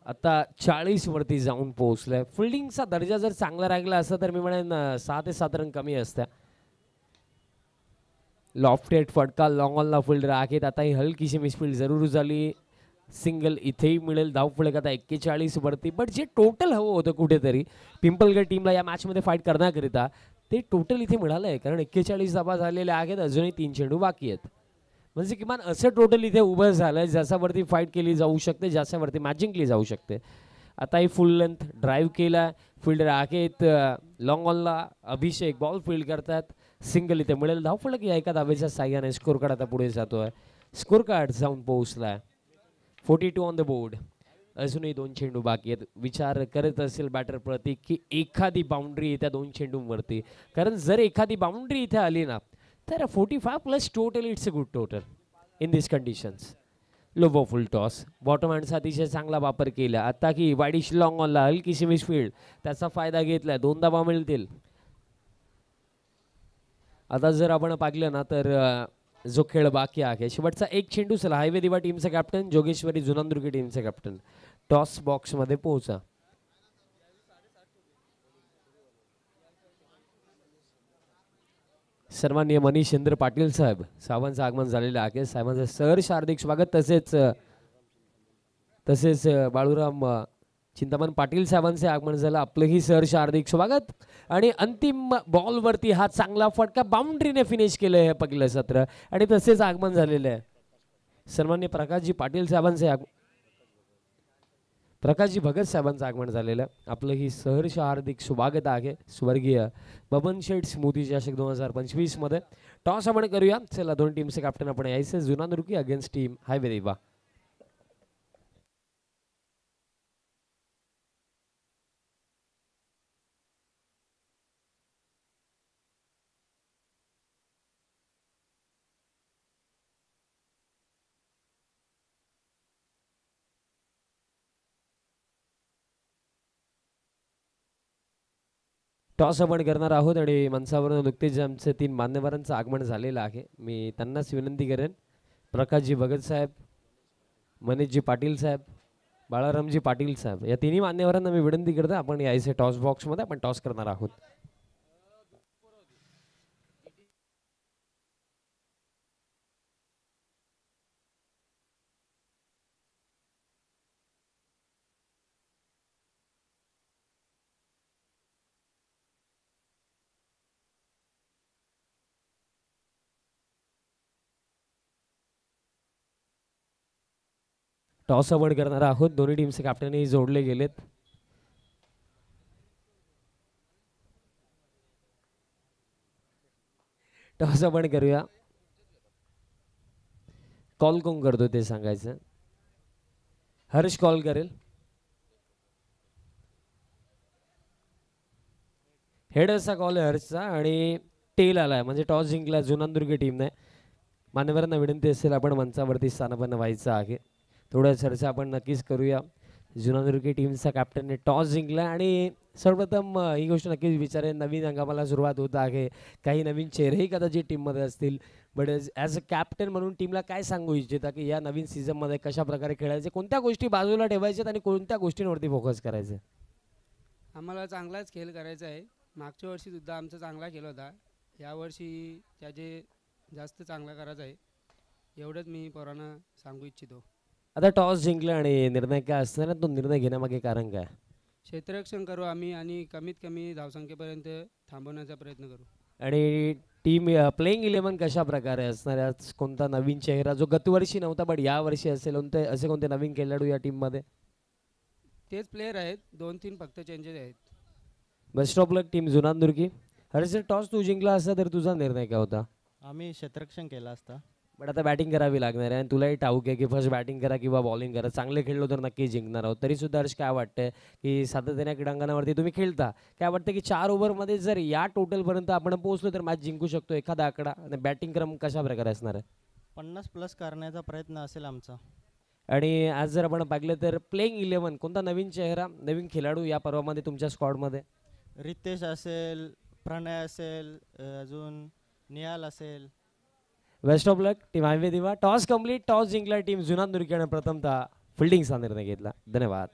आता 40 वरती जाऊन पोहोचलाय. फिल्डिंगचा दर्जा जर चांगला राहिला असता तर मी म्हणेन 6 ते 7 रन कमी असत्या. लॉफ्टेड फटका लॉंग ऑनला फील्डर आहेत. आता ही हलकीशी मिसफील्ड जरूर झाली. सिंगल इथेही मिळेल. धावफळक आता 41 वरती. बट जे टोटल हवं होतं कुठेतरी पिंपलगड टीमला या मॅचमध्ये फाईट करण्याकरिता ते टोटल इथे मिळालं आहे, कारण 41 धावा झालेल्या आहेत. अजूनही 3 चेंडू बाकी आहेत. म्हणजे किमान असं टोटल इथे उभं झालं ज्याच्यावरती फाईट केली जाऊ शकते, ज्याच्यावरती मॅच जिंकली जाऊ शकते. आता ही फुल लेंथ ड्राईव्ह केला, फिल्डर आहेत लॉंग ऑनला. अभिषेक बॉल फील्ड करतात. सिंगल इथे मिळेल. धावफलक या एका धावेच्या साह्याने स्कोर कार्ड आता पुढे जातोय. स्कोर कार्ड जाऊन पोहोचलाय 42 ऑन द बोर्ड. अजूनही 2 चेंडू बाकी आहेत. विचार करत असेल बॅटर प्रतीक की एखादी बाउंड्री त्या 2 चेंडूंवरती, कारण जर एखादी बाउंड्री इथे आली ना तर 45 plus total it's a good total in this conditions. Low full toss bottom हँडचा अतिशय चांगला वापर केला. आता की वाईडिश लॉंग ऑनला हलकीशी मिसफील्ड, त्याचा फायदा घेतलाय. 2 धावा मिळतील. आता जर आपण पाहिलं ना तर जो खेळ बाकी आहे शेवटचा एक चेंडू. चला हायवे दिवा टीमचा कॅप्टन, जोगेश्वरी जुनांदुर्गी टीमचा कॅप्टन टॉस बॉक्समध्ये पोहोचा. सर्वांनी मनीषेंद्र पाटील साहेब साहेबांचं आगमन झालेलं आहे. साहेबांचं सहर्ष हार्दिक स्वागत. तसेच बाळूराम चिंतामण पाटील साहेबांचे आगमन झालं. आपलंही सहर्ष हार्दिक स्वागत. आणि अंतिम बॉलवरती हा चांगला फटका बाउंड्रीने फिनिश केलं हे पहिलं सत्र, आणि तसेच आगमन झालेलं आहे सन्माननीय प्रकाशजी पाटील साहेबांचे प्रकाशजी भगत साहेबांचं आगमन झालेलं. आपलंही सहर्ष हार्दिक स्वागत आहे स्वर्गीय बबन शेठ स्मृती चषक 2025 मध्ये. टॉस आपण करूया. चला दोन टीमचे कॅप्टन आपण यायचं. जुनांदुर्गी अगेन्स्ट टीम हायवे दिवा. टॉस आपण करणार आहोत आणि मंचावर नुकतेच आमचे 3 मान्यवरांचं आगमन झालेलं आहे. मी त्यांनाच विनंती करेन, प्रकाशजी भगत साहेब, मनीषजी पाटील साहेब, बाळारामजी पाटील साहेब, या तिन्ही मान्यवरांना मी विनंती करतो आपण यायचे टॉस बॉक्समध्ये. आपण टॉस करणार आहोत. टॉस आपण करणार आहोत. दोन्ही टीमचे कॅप्टनही जोडले गेलेत. टॉस आपण करूया. कॉल कोण करतो ते सांगायचं. हर्ष कॉल करेल. हेड असा कॉल आहे हर्षचा आणि टेल आलाय, म्हणजे टॉस जिंकला जुनांदुर्गी टीमने. मान्यवरांना विनंती असेल आपण मंचावरती स्थानापन्न व्हायचं आहे. थोड्या चर्चा आपण नक्कीच करूया. जुनांदुर्गी टीमचा कॅप्टनने टॉस जिंकला आणि सर्वप्रथम ही गोष्ट नक्कीच विचारेन, नवीन हंगामाला सुरुवात होत आहे. काही नवीन चेहरेही कदाचित टीममध्ये असतील, बट ॲज अ कॅप्टन म्हणून टीमला काय सांगू इच्छिता की या नवीन सीझनमध्ये कशा प्रकारे खेळायचे, कोणत्या गोष्टी बाजूला ठेवायच्यात आणि कोणत्या गोष्टींवरती फोकस करायचं? आम्हाला चांगलाच खेळ करायचा आहे. मागच्या वर्षीसुद्धा आमचा चांगला खेळ होता. यावर्षी त्याचे जास्त चांगला करायचा आहे, एवढंच मी पोरांना सांगू इच्छितो. आता टॉस जिंकला आणि निर्णय काय असणार ना, तो निर्णय घेण्यामागे कारण काय? क्षेत्ररक्षण करू आम्ही आणि कमीत कमी धावसंख्येपर्यंत थांबवण्याचा प्रयत्न करू. आणि टीम प्लेइंग 11 कशा प्रकारे असणार? यात कोणता नवीन चेहरा जो गतवर्षी नव्हता बट यावर्षी असेल, असे कोणते नवीन खेळाडू या टीममध्ये? तेच प्लेयर आहेत, 2-3 फक्त चेंजेस आहेत. Best of luck team Junandurgi. अरे जर टॉस तू जिंकला असता तर तुझा निर्णय काय होता? आम्ही क्षेत्ररक्षण केला असता. बट आता बॅटिंग करावी लागणार आहे आणि तुलाही ठाऊक आहे की फर्स्ट बॅटिंग करा किंवा बॉलिंग करा. चांगले खेळलो तर नक्की जिंकणार आहोत. तरी सुद्धा हर्ष काय वाटतंय की सातत्याने क्रीडांगणावरती तुम्ही खेळता, काय वाटतं की 4 ओव्हरमध्ये जर या टोटलपर्यंत आपण पोहोचलो तर मॅच जिंकू शकतो एखादा आकडा? आणि बॅटिंग क्रम कशा प्रकारे असणार आहे? 50+ करण्याचा प्रयत्न असेल आमचा. आणि आज जर आपण पाहिलं तर प्लेइंग 11 कोणता नवीन चेहरा, नवीन खेळाडू या पर्वामध्ये तुमच्या स्क्वॉडमध्ये? रितेश असेल, प्रणय असेल, अजून निहाल असेल. Best of luck team highway दिवा. टॉस कंप्लीट, टॉस जिंकला टीम जुनानदुर्गीने प्रथमतः फिल्डिंगचा निर्णय घेतला. धन्यवाद.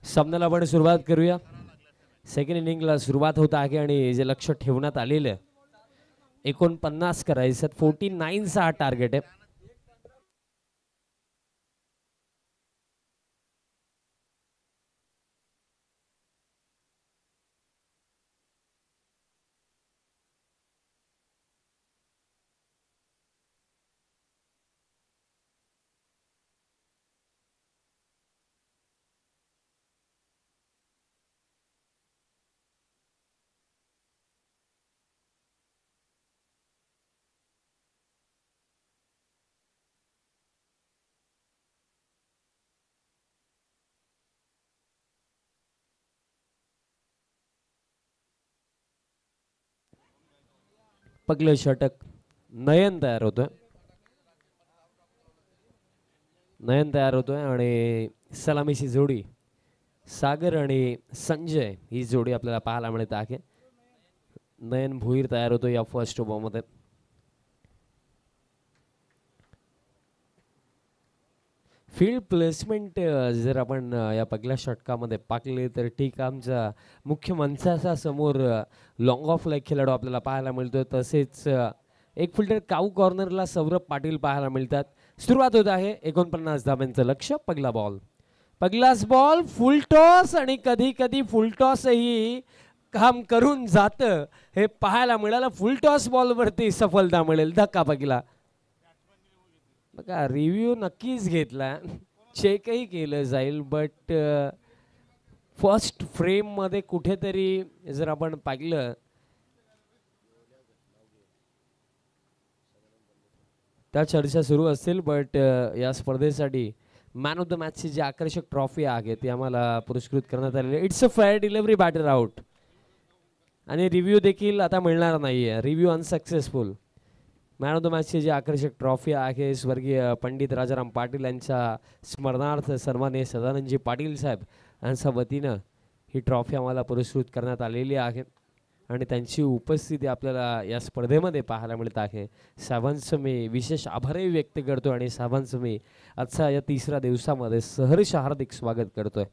सामन्याला आपण सुरुवात करूया. सेकंड इनिंगला सुरुवात होत आहे आणि जे लक्ष ठेवण्यात आलेलं 49 करायचं, 49चा हा टार्गेट आहे. पगलं षटक. नयन तयार होतोय. नयन तयार होतोय आणि सलामीची जोडी सागर आणि संजय ही जोडी आपल्याला पाहायला मिळत आहे. नयन भोईर तयार होतो या फर्स्ट ओव्हरमध्ये. फील्ड प्लेसमेंट जर आपण या पहिल्या षटकामध्ये पाकले तर ठीक, आमचा मुख्य मंचाच्या समोर लॉंग ऑफ लाईक खेळाडू आपल्याला पाहायला मिळतोय. तसेच एक फिल्डर काऊ कॉर्नरला सौरभ पाटील पाहायला मिळतात. सुरुवात होत आहे. 49 धाब्यांचं लक्ष. पहिला बॉल, पहिलाच बॉल, फुल टॉस आणि कधी कधी फुल टॉसही काम करून जातं हे पाहायला मिळालं. फुल टॉस बॉलवरती सफलता मिळेल. धक्का पहिला. बघा रिव्ह्यू नक्कीच घेतला, चेकही केलं जाईल, बट फर्स्ट फ्रेममध्ये कुठेतरी जर आपण पाहिलं त्या चर्चा सुरू असतील. बट या स्पर्धेसाठी मॅन ऑफ द मॅचची जी आकर्षक ट्रॉफी आहे ती आम्हाला पुरस्कृत करण्यात आलेली आहे. It's a fair delivery, batter out. आणि रिव्ह्यू देखील आता मिळणार नाही आहे. Review unsuccessful. Man of the मॅचची जी आकर्षक ट्रॉफी आहे स्वर्गीय पंडित राजाराम पाटील यांच्या स्मरणार्थ सन्माननीय सदानंदजी पाटील साहेब यांच्या वतीनं ही ट्रॉफी आम्हाला पुरस्कृत करण्यात आलेली आहे आणि त्यांची उपस्थिती आपल्याला या स्पर्धेमध्ये पाहायला मिळत आहे. साहेबांचं मी विशेष आभारही व्यक्त करतो आणि साहेबांचं मी आजच्या या तिसऱ्या दिवसामध्ये सहर्ष हार्दिक स्वागत करतोय.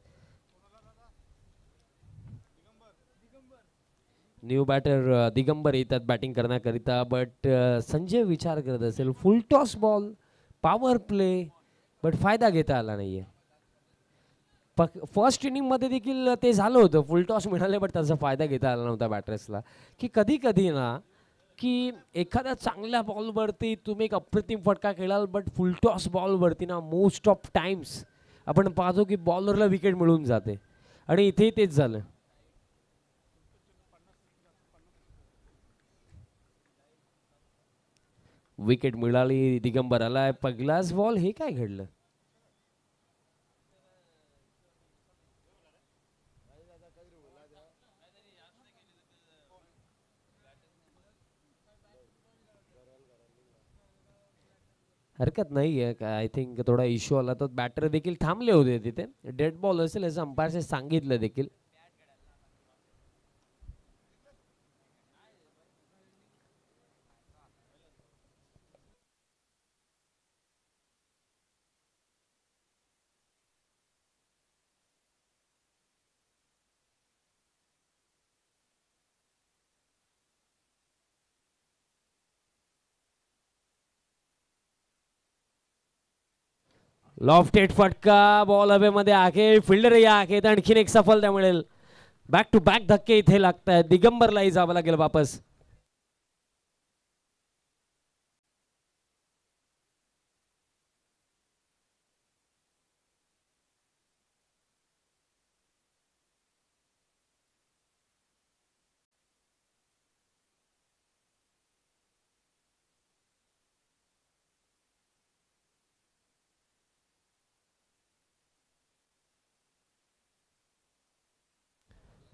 न्यू बॅटर दिगंबर येतात बॅटिंग करण्याकरिता. बट संजय विचार करत असेल फुल toss ball, power play, but फायदा घेता आला नाहीये. फर्स्ट इनिंगमध्ये देखील ते झालं होतं, फुल टॉस मिळाले बट त्याचा फायदा घेता आला नव्हता बॅटर्सला. की कधी कधी ना की एखाद्या चांगल्या बॉलवरती तुम्ही एक अप्रतिम फटका खेळाल, बट फुल टॉस बॉलवरती ना मोस्ट ऑफ टाइम्स आपण पाहतो की बॉलरला विकेट मिळून जाते आणि इथेही तेच झालं. विकेट मिळाली दिगंबराला. पहिलाच बॉल, हे काय घडलं? हरकत नाही आहे. आय थिंक थोडा इश्यू आला तर बॅटर देखील थांबले होते तिथे. डेड बॉल असेल असं अंपायरने सांगितलं देखील. लॉफ्टेड फटका, बॉल हवेमध्ये आहे, फिल्डर या आहेत, आणखीन एक सफलता मिळेल. बॅक टू बॅक धक्के इथे लागत आहेत. दिगंबरलाही जावं लागेल वापस.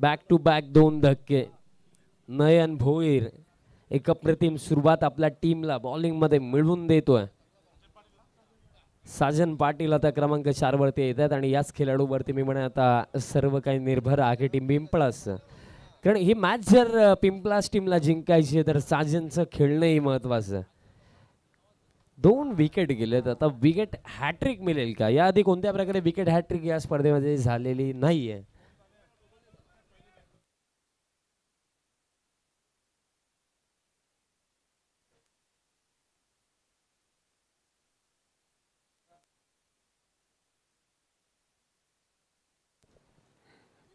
बॅक टू बॅक 2 धक्के. नयन भोईर एक अप्रतिम सुरुवात आपल्या टीमला बॉलिंग मध्ये मिळवून देतोय. साजन पाटील आता क्रमांक 4 वरती येतात आणि याच खेळाडूवरती मी म्हणेन आता सर्व काही निर्भर आहे टीम पिंपळास. कारण ही मॅच जर पिंपळास टीमला जिंकायची आहे तर साजनचं खेळणंही महत्वाचं. 2 विकेट गेलेत. आता विकेट हॅट्रिक मिळेल का? याआधी कोणत्या प्रकारे विकेट हॅट्रिक या स्पर्धेमध्ये झालेली नाहीये.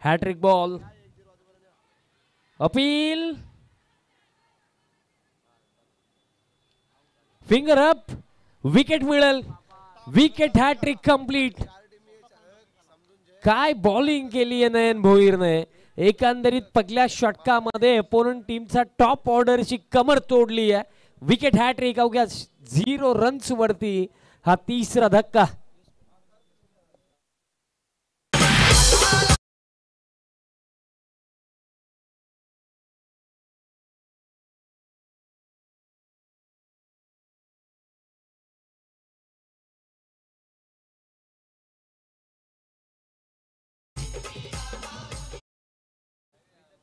Hattrick ball, appeal, finger up, wicket मिळेल. Wicket hattrick complete. काय बॉलिंग केली आहे नयन भोईरने. एकंदरीत पहिल्या षटकामध्ये अपोनंट टीमचा टॉप ऑर्डरची कमर तोडली आहे. विकेट हॅट्रिक अवघ्या 0 रन्स वरती हा तिसरा धक्का.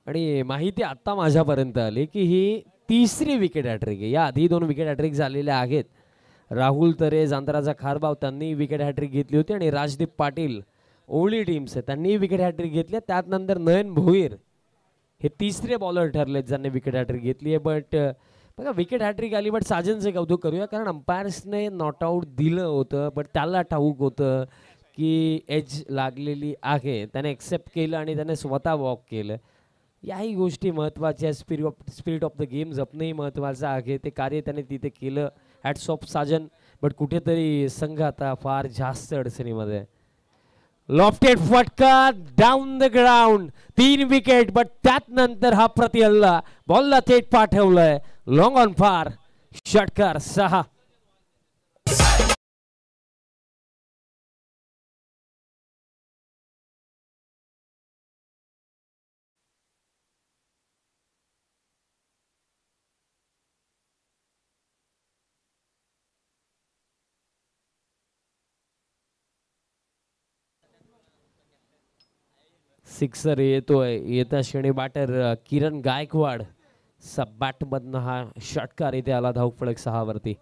आणि माहिती आता माझ्यापर्यंत आली की ही तिसरी विकेट हॅट्रिक आहे. या आधी 2 विकेट हॅट्रिक झालेल्या आहेत. राहुल तरे, जांतराचा खारबाव त्यांनी विकेट हॅट्रिक घेतली होती आणि राजदीप पाटील ओळी टीम्स त्यांनी विकेट हॅट्रिक घेतली. त्यानंतर नयन भोईर हे तिसरे बॉलर ठरलेत ज्यांनी विकेट हॅट्रिक घेतली आहे. बट बघा विकेट हॅट्रिक आली बट साजनचे कौतुक करूया कारण अंपायर्सने नॉट आऊट दिलं होतं बट त्याला ठाऊक होतं की एज लागलेली आहे. त्याने एक्सेप्ट केलं आणि त्याने स्वतः वॉक केलं. याही गोष्टी महत्त्वाच्या. स्पिरिट ऑफ द गेम जपणंही महत्त्वाचं आहे. ते कार्य त्याने तिथे केलं. Hats off Saajan. बट कुठेतरी संघ आता फार जास्त अडचणीमध्ये. लॉफ्टेड फटका, down the ground, 3 wicket. But त्यात नंतर हा प्रतिहल्ला बॉलला थेट पाठवलाय. लॉंग ऑन फार, षटकार 6. सिक्सर येतोय. येत्या क्षणी बॅटर किरण गायकवाड सब बॅट मधनं हा षटकार इथे आला धावफलक 6 वरती.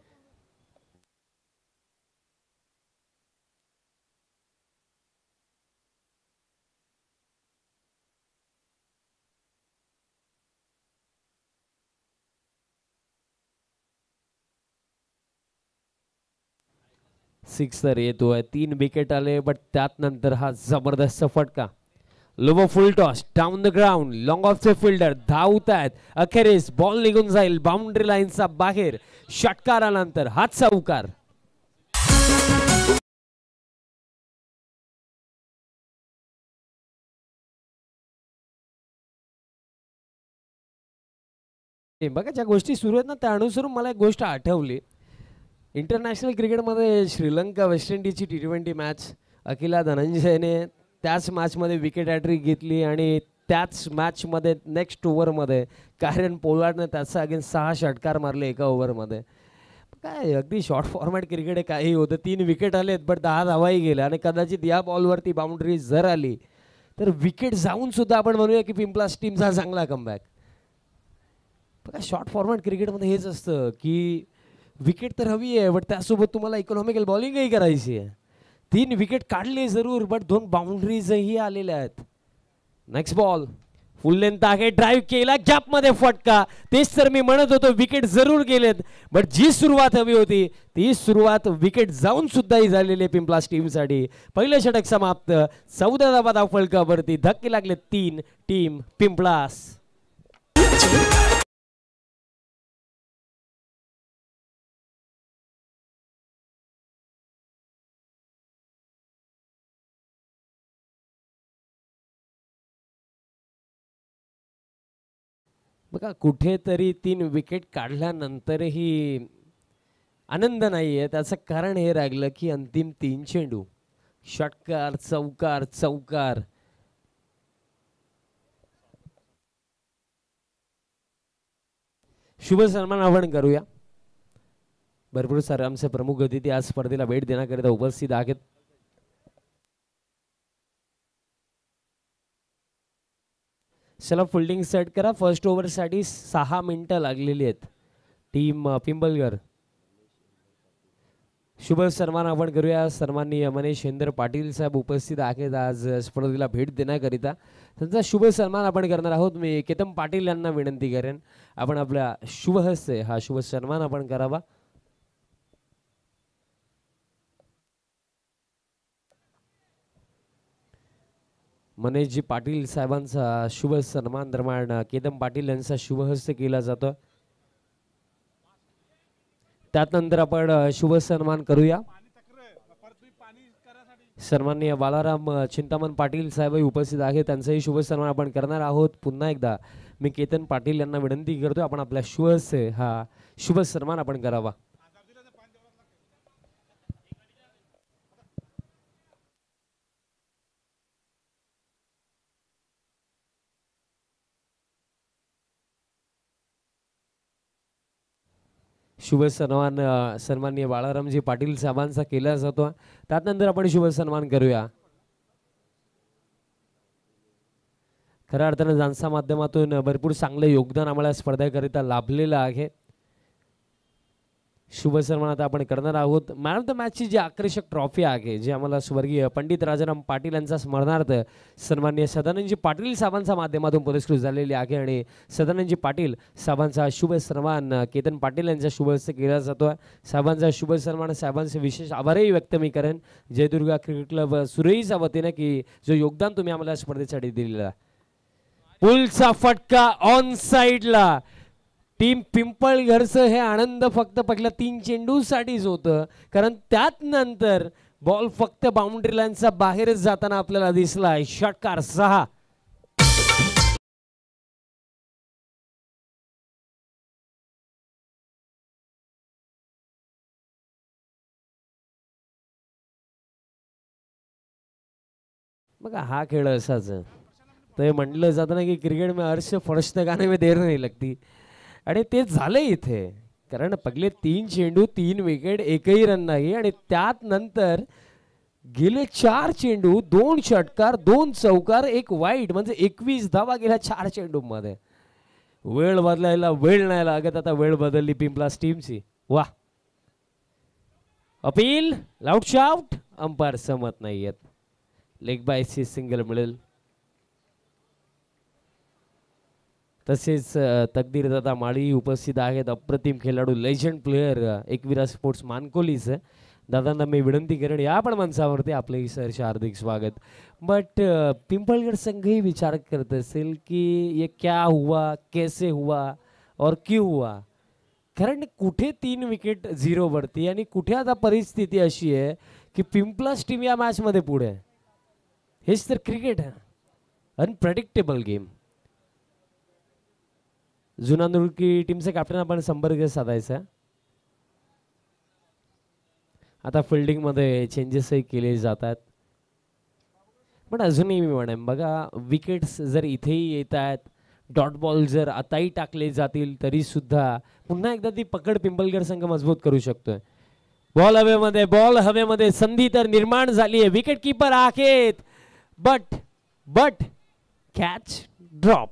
सिक्सर येतोय. 3 विकेट आले बट त्यात नंतर हा जबरदस्त फटका. Lower full toss, down the ground, long of the fielder धावत आहेत. अखेरीस बॉल निघून जाईल बाउंड्री लाईनचा बाहेर. षटकारानंतर हाच चौकार. बघा ज्या गोष्टी सुरू आहेत ना त्या अनुसरून मला एक गोष्ट आठवली. इंटरनॅशनल क्रिकेटमध्ये श्रीलंका वेस्ट इंडिजची T20 मॅच अकिला धनंजयने त्याच मॅचमध्ये विकेट हॅट्रिक घेतली आणि त्याच मॅचमध्ये नेक्स्ट ओव्हरमध्ये कारण पोलार्डने त्याचा अगेन्स्ट 6 षटकार मारले एका ओव्हरमध्ये. काय अगदी शॉर्ट फॉर्मॅट क्रिकेट आहे. काही होतं. 3 विकेट आलेत बट 10 धावाही गेल्या आणि कदाचित या बॉलवरती बाउंड्री जर आली तर विकेट जाऊन सुद्धा आपण म्हणूया की पिंपलास टीमचा चांगला कमबॅक. बघा शॉर्ट फॉर्मॅट क्रिकेटमध्ये हेच असतं की विकेट तर हवी आहे बट त्यासोबत तुम्हाला इकॉनॉमिकल बॉलिंगही करायची आहे. 3 विकेट काढले जरूर बट 2 बाउंड्रीजही आलेल्या आहेत. नेक्स्ट बॉल फुल लेंथ आहे, ड्राईव्ह केला, गॅप मध्ये फटका. तेच तर मी म्हणत होतो, विकेट जरूर गेलेत, बट जी सुरुवात हवी होती ती सुरुवात विकेट जाऊन सुद्धा ही झालेली आहे पिंपलास टीमसाठी. पहिलं षटक समाप्त, 14 धावा फलकावरती, धक्के लागले 3 टीम पिंपलास. बघा कुठेतरी 3 विकेट काढल्यानंतरही आनंद नाहीये. त्याचं कारण हे राहिलं की अंतिम 3 चेंडू, षटकार, चौकार, चौकार. शुभ सन्मान आपण करूया. भरपूर सारे आमचे प्रमुख अतिथी आज स्पर्धेला भेट देण्याकरिता उपस्थित आहेत. चला फिल्डिंग सेट करा. फर्स्ट ओव्हरसाठी 6 मिनिटं लागलेली आहेत टीम पिंपलगर. शुभ सन्मान आपण करूया. सन्माननीय मनीषेंद्र पाटील साहेब उपस्थित आहेत आज स्पर्धेला भेट देण्याकरिता. त्यांचा शुभ सन्मान आपण करणार आहोत. मी केतन पाटील यांना विनंती करेन आपण आपल्या शुभ हस्ते हा शुभ सन्मान आपण करावा. मनीषजी पाटील साहेबांचा शुभ सन्मान दरम्यान केतन पाटील यांचा शुभ हस्ते केला जातो. त्यानंतर आपण शुभ सन्मान करूया. सन्माननीय बालाराम चिंतामण पाटील साहेब उपस्थित आहेत, त्यांचाही शुभ सन्मान आपण करणार आहोत. पुन्हा एकदा मी केतन पाटील यांना विनंती करतो आपण आपल्या शुभ हस्ते हा शुभ सन्मान आपण करावा. शुभ सन्मान सन्माननीय बाळारामजी पाटील साहेबांचा केला जातो. त्यानंतर आपण शुभ सन्मान करूया. खऱ्या अर्थानं ज्यांच्या माध्यमातून भरपूर चांगलं योगदान आम्हाला स्पर्धेकरिता लाभलेलं आहे. शुभ सन्मान आता आपण करणार आहोत. मॅन ऑफ द मॅचची जी आकर्षक ट्रॉफी आहे जी आम्हाला स्वर्गीय पंडित राजाराम पाटील यांचा स्मरणार्थ सन्माननीय सदानंदजी पाटील साहेबांच्या माध्यमातून पुरस्कृत झालेली आहे आणि सदानंदजी पाटील साहेबांचा शुभ सन्मान केतन पाटील यांच्या शुभ हस्ते केला जातो. साहेबांचा शुभ सन्मान साहेबांचे विशेष आभारही व्यक्त मी करेन जयदुर्गा क्रिकेट क्लब सुरईच्या वतीने की जो योगदान तुम्ही आम्हाला स्पर्धेसाठी दिलेला. पुलचा फटका ऑन साइडला. टीम पिंपळघरचं हे आनंद फक्त पहिल्या 3 चेंडूसाठीच होतं, कारण त्यात नंतर बॉल फक्त बाउंड्री लाईनचा बाहेरच जाताना आपल्याला दिसलाय. षटकार 6. बघा हा खेळ असाच ते म्हटलं जातं ना की क्रिकेट में हर्ष फर्स्ट गाने में देर नाही लगती, आणि ते झालंय इथे. कारण पहिले 3 चेंडू 3 विकेट एकही रन नाही आणि त्यात नंतर गेले 4 चेंडू 2 षटकार 2 चौकार 1 वाईट, म्हणजे 21 धावा गेल्या 4 चेंडू मध्ये. वेळ बदलायला वेळ नाही लागत. आता वेळ बदलली पिंपलास टीमची. वा. Appeal loud shout. अंपायर सहमत नाहीयेत. लेग बायची सिंगल मिळेल. तसेच तकदीरदादा माळी उपस्थित आहेत. अप्रतिम खेळाडू लेजंड प्लेयर एकविरा स्पोर्ट्स मानकोलीच. दादांना मी विनंती करेन या पण मंचावरती आपले सरचे हार्दिक स्वागत. बट पिंपळगढ़ संघही विचार करत असेल की ये क्या हुआ, कैसे हुआ और क्यों हुआ. कारण कुठे 3 विकेट 0 वरती आणि कुठे आता परिस्थिती अशी आहे की पिंपलास टीम या मॅच मध्ये पुढे आहे. हेच तर क्रिकेट आहे. Unpredictable game. जुना नुळकी टीमचे कॅप्टन आपण संपर्क साधायचा. आता फिल्डिंग मध्ये चेंजेसही केले जातात. पण अजूनही मी म्हणेन बघा विकेट्स जर इथेही येत आहेत, डॉट बॉल जर आताही टाकले जातील तरी सुद्धा पुन्हा एकदा ती पकड पिंपळगढ़ संघ मजबूत करू शकतोय. बॉल हवेमध्ये संधी तर निर्माण झाली आहे. विकेट कीपर आहेत बट कॅच ड्रॉप.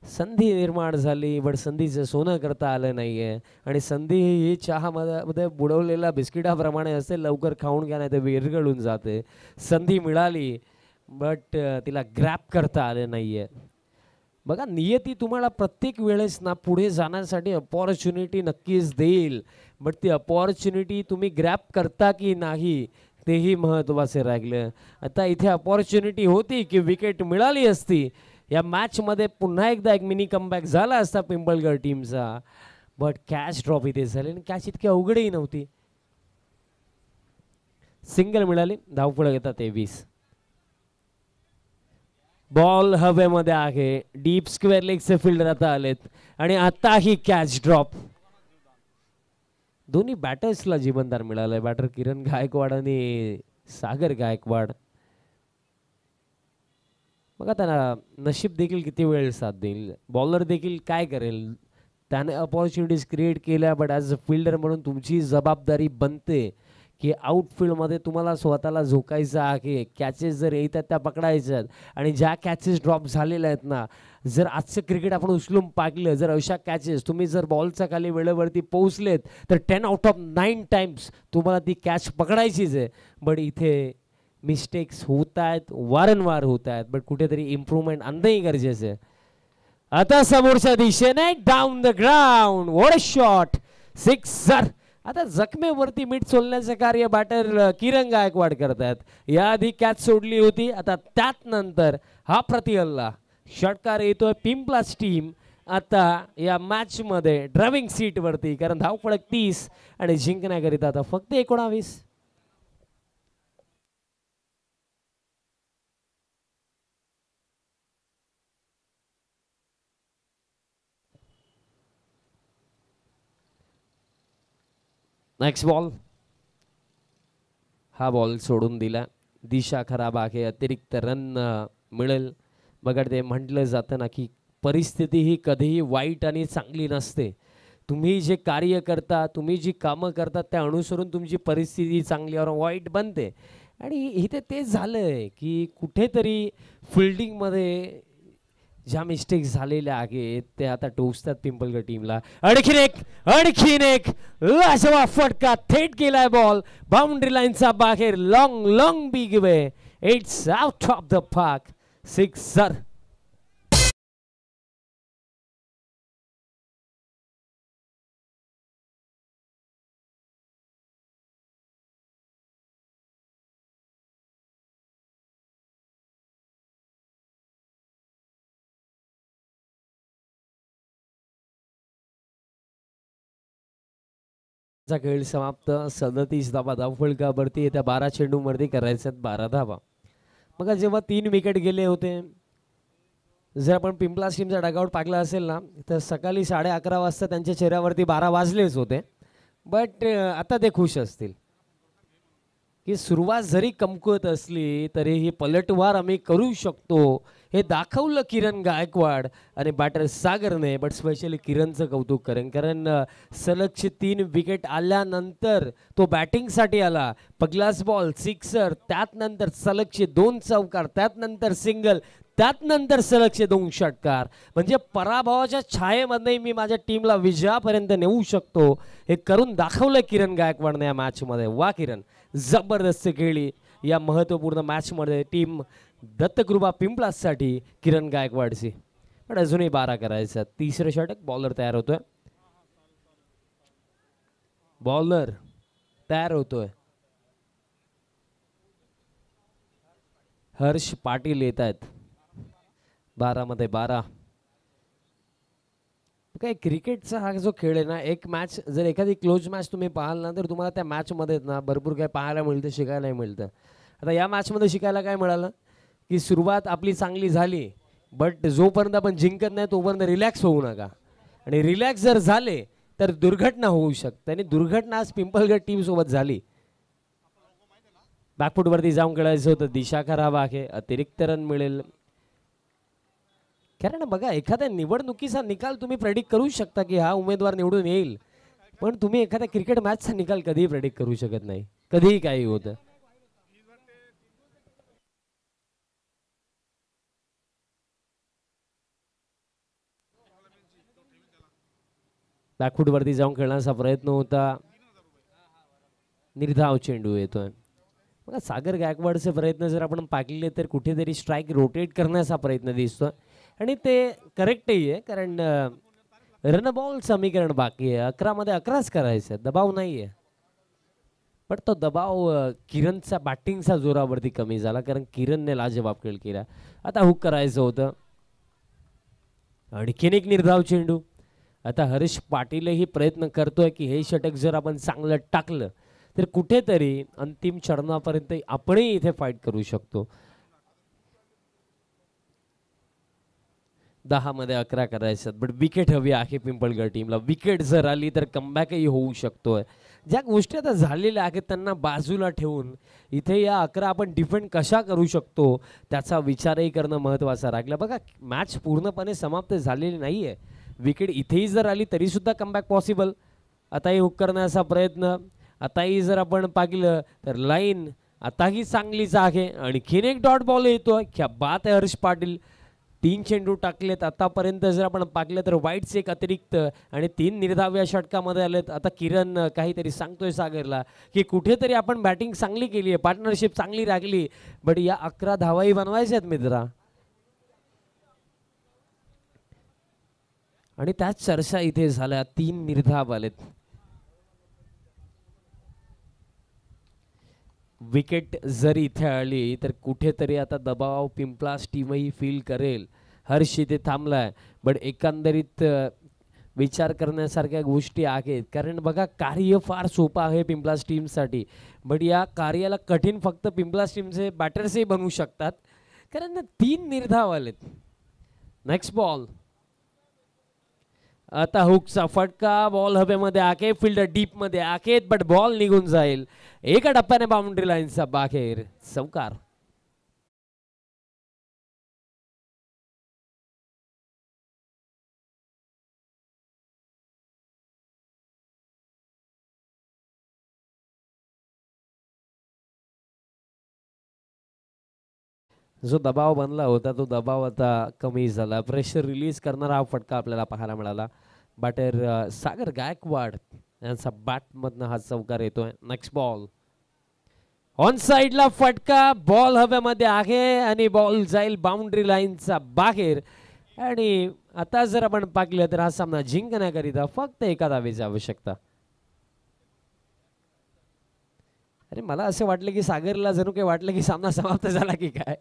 संधी निर्माण झाली बट संधीचं सोनं करता आलं नाहीये आणि संधी ही चहामध्ये बुडवलेला बिस्किटाप्रमाणे असे लवकर खाऊन घ्या नाही तर विरघळून जाते. संधी मिळाली बट तिला ग्रॅप करता आले नाहीये. बघा नियती तुम्हाला प्रत्येक वेळेस ना पुढे जाण्यासाठी अपॉर्च्युनिटी नक्कीच देईल, बट ती अपॉर्च्युनिटी तुम्ही ग्रॅप करता की नाही तेही महत्त्वाचे राहिलं. आता इथे अपॉर्च्युनिटी होती की विकेट मिळाली असती, या मॅचमध्ये पुन्हा एकदा एक मिनी कमबॅक झाला असता पिंपळगड टीमचा, बट कॅच ड्रॉप इथे झाले आणि कॅच इतकी अवघडही नव्हती. सिंगल मिळाली, धावफळ घेतात 23. बॉल हवेमध्ये आहे, डीप स्क्वेअर लेगचे फिल्डर आता आलेत आणि आताही कॅच ड्रॉप. दोन्ही बॅटर्सला जीवनदान मिळालंय, बॅटर किरण गायकवाड आणि सागर गायकवाड. बघा त्यांना नशीब देखील किती वेळ साथ देईल, बॉलर देखील काय करेल. त्याने अपॉर्च्युनिटीज क्रिएट केल्या, बट ॲज अ फिल्डर म्हणून तुमची जबाबदारी बनते की आउटफील्डमध्ये तुम्हाला स्वतःला झोकायचं आहे. कॅचेस जर येतात त्या पकडायच्यात आणि ज्या कॅचेस ड्रॉप झालेल्या आहेत ना, जर आजचं क्रिकेट आपण उचलून पाहिलं, जर अशा कॅचेस तुम्ही जर बॉलच्या खाली वेळेवरती पोहोचलेत तर 10 आउट ऑफ 9 टाइम्स तुम्हाला ती कॅच पकडायचीच आहे. बट इथे मिस्टेक्स होत आहेत, वारंवार होत आहेत, बट कुठेतरी इम्प्रूव्हमेंट आणणंही गरजेचं आहे. आता समोरच्या दिशेने down the ground, what a shot, sixer. आता जखमेवरती मीठ सोडण्याचं कार्य बॅटर किरण गायकवाड करतात. याआधी कॅच सोडली होती, आता त्यात नंतर हा प्रतिहल्ला षटकार येतोय. पिंपलाज टीम आता या मॅच मध्ये ड्रायव्हिंग सीट वरती, कारण धावफलक 30 आणि जिंकण्याकरिता आता फक्त 19. नेक्स्ट बॉल, हा बॉल सोडून दिला, दिशा खराब आहे, अतिरिक्त रन मिळेल. बघा ते म्हटलं जातं ना की परिस्थिती ही कधीही वाईट आणि चांगली नसते. तुम्ही जे कार्य करता, तुम्ही जी कामं करता त्या अनुसरून तुमची परिस्थिती चांगली और वाईट बनते. आणि इथे तेच झालंय की कुठेतरी फिल्डिंगमध्ये ज्या मिस्टेक्स झालेल्या आहेत ते आता टोचतात पिंपळगड टीमला. आणखीन एक लाजवाब फटका थेट केलाय, बॉल बाउंड्री लाईनचा बाहेर, long big way, it's out of the park, sixer. खेळ समाप्त. 37 धावा धावफलकावरती येत्या 12 चेंडूवरती करायच्यात 12 धावा. मग जेव्हा 3 विकेट गेले होते, जर आपण पिंपलाज टीमचा डगआउट पाहिला असेल ना, तर सकाळी 11:30 वाजता त्यांच्या चेहऱ्यावरती 12 वाजलेच होते. बट आता ते खुश असतील की सुरुवात जरी कमकुवत असली तरी ही पलटवार आम्ही करू शकतो, हे दाखवलं किरण गायकवाड आणि बॅटर सागरने. बट स्पेशली किरणचं कौतुक करेन, कारण सलगची 3 विकेट आल्यानंतर तो बॅटिंगसाठी आला. पहिलाच बॉल सिक्सर, त्यात नंतर सलगचे 2 चौकार, त्यात नंतर सिंगल, त्यात नंतर सलगचे 2 षटकार. म्हणजे पराभवाच्या छायेमध्ये मी माझ्या टीमला विजयापर्यंत नेऊ शकतो, हे करून दाखवलं किरण गायकवाडने या मॅचमध्ये. वा किरण, जबरदस्त खेळली या महत्त्वपूर्ण मॅचमध्ये टीम दत्तकृपा पिंपलाजसाठी किरण गायकवाडची. पण अजूनही 12 करायचं. तिसरं षटक, बॉलर तयार होतोय, बॉलर तयार होतोय. हर्ष पाटील येत आहेत. 12 मध्ये 12. काय क्रिकेटचा हा जो खेळ आहे ना, एक मॅच जर एखादी क्लोज मॅच तुम्ही पाहाल ना, तर तुम्हाला त्या मॅचमध्ये ना भरपूर काय पाहायला मिळतं, शिकायला मिळतं. आता या मॅचमध्ये शिकायला काय मिळालं की सुरुवात आपली चांगली झाली, बट जोपर्यंत आपण जिंकत नाही तोपर्यंत रिलॅक्स होऊ नका. आणि रिलॅक्स जर झाले तर दुर्घटना होऊ शकते, आणि दुर्घटना आज पिंपळगड टीमसोबत झाली. बॅकफुटवरती जाऊन खेळायचं होतं, दिशा खराब आहे, अतिरिक्त रन मिळेल. कारण बघा, एखाद्या निवडणुकीचा निकाल तुम्ही प्रेडिक्ट करू शकता की हा उमेदवार निवडून येईल, पण तुम्ही एखाद्या क्रिकेट मॅचचा निकाल कधीही प्रेडिक्ट करू शकत नाही, कधीही काही होतं. बॅकफुटवरती जाऊन खेळण्याचा प्रयत्न होता, निर्धाव चेंडू येतोय. बघा सागर गायकवाडचे प्रयत्न जर आपण पाहिले तर कुठेतरी स्ट्राईक रोटेट करण्याचा प्रयत्न दिसतो आणि ते करेक्टही आहे, कारण रन बॉल समीकरण बाकी आहे. 11 मध्ये 11च करायचं, दबाव नाही आहे. पण तो दबाव किरणच्या बॅटिंगच्या जोरावरती कमी झाला, कारण किरणने लाजवाब खेळ केला. आता हुक करायचं होतं. आणखीन एक निर्धाव चेंडू. आता हरीश पाटीलही प्रयत्न करतोय की हे षटक जर आपण चांगलं टाकलं तर कुठेतरी अंतिम चरणापर्यंत आपणही इथे फाईट करू शकतो. 10 मध्ये 11 करायचं, बट विकेट हवी आहे पिंपळगड टीमला. विकेट जर आली तर कमबॅकही होऊ शकतोय. ज्या गोष्टी आता झालेल्या आहेत त्यांना बाजूला ठेवून इथे या 11 आपण डिफेंड कशा करू शकतो त्याचा विचारही करणं महत्त्वाचं राहिलं. बघा मॅच पूर्णपणे समाप्त झालेली नाही आहे. विकेट इथेही जर आली तरी सुद्धा कमबॅक पॉसिबल. आताही हुक करण्याचा प्रयत्न. आताही जर आपण पाहिलं तर लाईन आताही चांगलीच आहे. आणखीन एक डॉट बॉल येतोय. क्या बात आहे हर्ष पाटील. 3 चेंडू टाकलेत आतापर्यंत जर आपण पाहिलं तर वाईट्स एक अतिरिक्त आणि 3 निर्धाव या षटकामध्ये आलेत. आता किरण काहीतरी सांगतोय सागरला की कुठेतरी आपण बॅटिंग चांगली केली आहे, पार्टनरशिप चांगली राखली, बट या 11 धावाही बनवायच्या आहेत मित्रा. आणि त्याच चर्चा इथे झाल्या. 3 निर्धाव आलेत. विकेट जर इथे आली तर कुठेतरी आता दबाव पिंपलास टीमही फील करेल. हर्ष इथे थांबलाय, बट एकंदरीत विचार करण्यासारख्या गोष्टी आहेत. कारण बघा कार्य फार सोपं आहे पिंपलास टीमसाठी, बट या कार्याला कठीण फक्त पिंपलास टीमचे बॅटर्सही बनवू शकतात, कारण 3 निर्धाव आलेत. Next ball. आता हुकचा फटका. बॉल हवेमध्ये आहे, फिल्डर डीप मध्ये आहेत, बट बॉल निघून जाईल. एका टप्प्याने बाउंड्री लाईनचा बाहेर. चौकार. जो दबाव बनला होता तो दबाव आता कमी झाला. प्रेशर रिलीज करणारा हा फटका आपल्याला पाहायला मिळाला. बॅटर सागर गायकवाड यांचा बॅटमधनं हा चौकार येतोय. Next ball. ऑन साइडला फटका. बॉल हवेमध्ये आहे आणि बॉल जाईल बाउंड्री लाईनचा बाहेर. आणि आता जर आपण पाहिलं तर हा सामना जिंकण्याकरिता फक्त एका धावेची आवश्यकता. अरे मला असं वाटलं की सागरला जणू काही वाटलं की सामना समाप्त झाला की काय.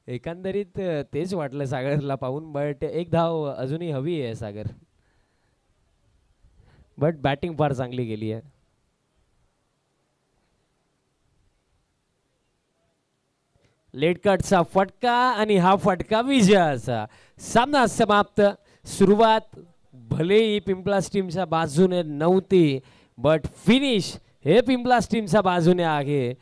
एकंदरीत तेच वाटलं सागरला पाहून, बट एक धाव अजूनही हवी आहे सागर. बट बॅटिंग फार चांगली गेली आहे. लेट कटचा फटका आणि हा फटका विजयाचा. सामना समाप्त. सुरुवात भलेही पिंपलास टीमच्या बाजूने नव्हती, बट फिनिश हे पिंपलास टीमच्या बाजूने आहे.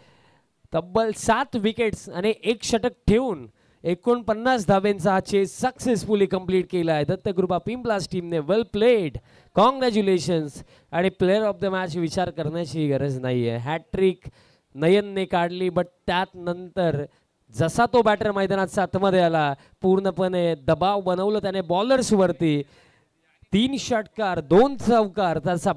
तब्बल 7 विकेट्स आणि 1 षटक ठेवून 49 धावेंचा हा चेस सक्सेसफुली कंप्लीट केला आहे. दत्तकृपा पिंपलास टीमने वेल प्लेड. कॉंग्रॅच्युलेशन्स. आणि प्लेअर ऑफ द मॅच विचार करण्याची गरज नाही आहे. हॅट्रिक नयनने काढली, बट त्यात नंतर जसा तो बॅटर मैदानात आतमध्ये आला पूर्णपणे दबाव बनवलं त्याने बॉलर्सवरती. 3 षटकार 2 चौकार त्याचा